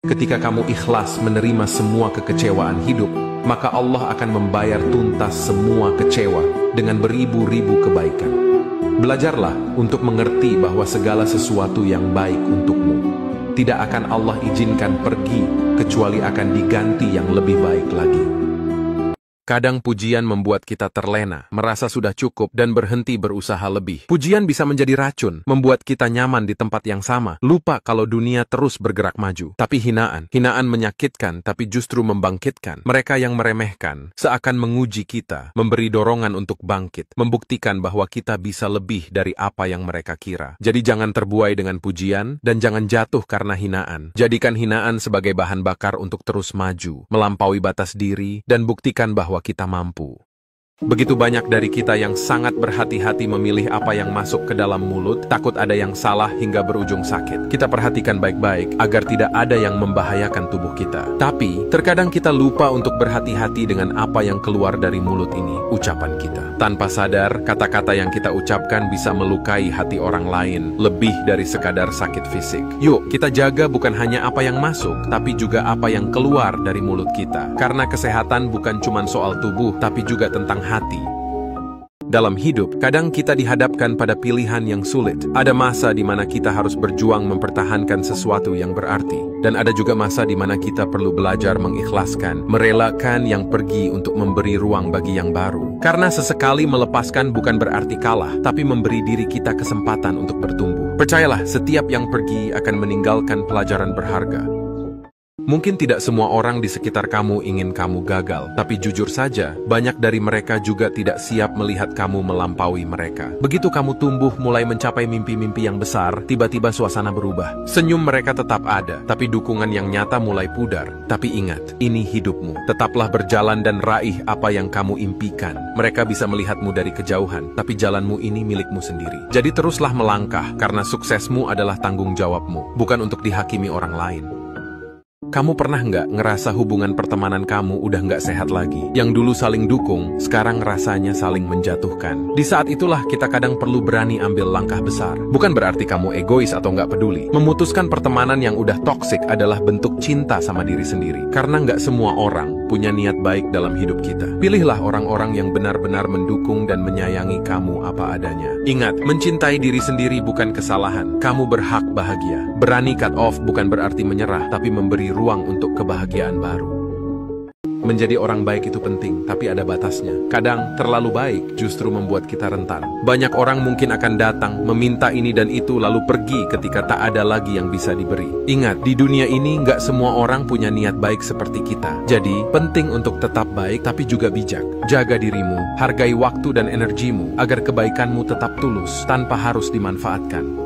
Ketika kamu ikhlas menerima semua kekecewaan hidup, maka Allah akan membayar tuntas semua kecewa dengan beribu-ribu kebaikan. Belajarlah untuk mengerti bahwa segala sesuatu yang baik untukmu tidak akan Allah izinkan pergi, kecuali akan diganti yang lebih baik lagi. Kadang pujian membuat kita terlena, merasa sudah cukup, dan berhenti berusaha lebih. Pujian bisa menjadi racun, membuat kita nyaman di tempat yang sama, lupa kalau dunia terus bergerak maju. Tapi hinaan menyakitkan, tapi justru membangkitkan. Mereka yang meremehkan seakan menguji kita, memberi dorongan untuk bangkit, membuktikan bahwa kita bisa lebih dari apa yang mereka kira. Jadi jangan terbuai dengan pujian, dan jangan jatuh karena hinaan. Jadikan hinaan sebagai bahan bakar untuk terus maju, melampaui batas diri, dan buktikan bahwa kita mampu. Begitu banyak dari kita yang sangat berhati-hati memilih apa yang masuk ke dalam mulut, takut ada yang salah hingga berujung sakit. Kita perhatikan baik-baik agar tidak ada yang membahayakan tubuh kita. Tapi, terkadang kita lupa untuk berhati-hati dengan apa yang keluar dari mulut ini, ucapan kita. Tanpa sadar, kata-kata yang kita ucapkan bisa melukai hati orang lain, lebih dari sekadar sakit fisik. Yuk, kita jaga bukan hanya apa yang masuk, tapi juga apa yang keluar dari mulut kita. Karena kesehatan bukan cuma soal tubuh, tapi juga tentang hati. Dalam hidup, kadang kita dihadapkan pada pilihan yang sulit. Ada masa di mana kita harus berjuang mempertahankan sesuatu yang berarti. Dan ada juga masa di mana kita perlu belajar mengikhlaskan, merelakan yang pergi untuk memberi ruang bagi yang baru. Karena sesekali melepaskan bukan berarti kalah, tapi memberi diri kita kesempatan untuk bertumbuh. Percayalah, setiap yang pergi akan meninggalkan pelajaran berharga. Mungkin tidak semua orang di sekitar kamu ingin kamu gagal, tapi jujur saja, banyak dari mereka juga tidak siap melihat kamu melampaui mereka. Begitu kamu tumbuh mulai mencapai mimpi-mimpi yang besar, tiba-tiba suasana berubah. Senyum mereka tetap ada, tapi dukungan yang nyata mulai pudar. Tapi ingat, ini hidupmu. Tetaplah berjalan dan raih apa yang kamu impikan. Mereka bisa melihatmu dari kejauhan, tapi jalanmu ini milikmu sendiri. Jadi teruslah melangkah, karena suksesmu adalah tanggung jawabmu, bukan untuk dihakimi orang lain. Kamu pernah nggak ngerasa hubungan pertemanan kamu udah nggak sehat lagi? Yang dulu saling dukung, sekarang rasanya saling menjatuhkan. Di saat itulah kita kadang perlu berani ambil langkah besar. Bukan berarti kamu egois atau nggak peduli. Memutuskan pertemanan yang udah toksik adalah bentuk cinta sama diri sendiri. Karena nggak semua orang punya niat baik dalam hidup kita. Pilihlah orang-orang yang benar-benar mendukung dan menyayangi kamu apa adanya. Ingat, mencintai diri sendiri bukan kesalahan. Kamu berhak bahagia. Berani cut off bukan berarti menyerah, tapi memberi ruang untuk kebahagiaan baru. Menjadi orang baik itu penting, tapi ada batasnya. Kadang, terlalu baik justru membuat kita rentan. Banyak orang mungkin akan datang, meminta ini dan itu, lalu pergi ketika tak ada lagi yang bisa diberi. Ingat, di dunia ini nggak semua orang punya niat baik seperti kita. Jadi, penting untuk tetap baik, tapi juga bijak. Jaga dirimu, hargai waktu dan energimu, agar kebaikanmu tetap tulus, tanpa harus dimanfaatkan.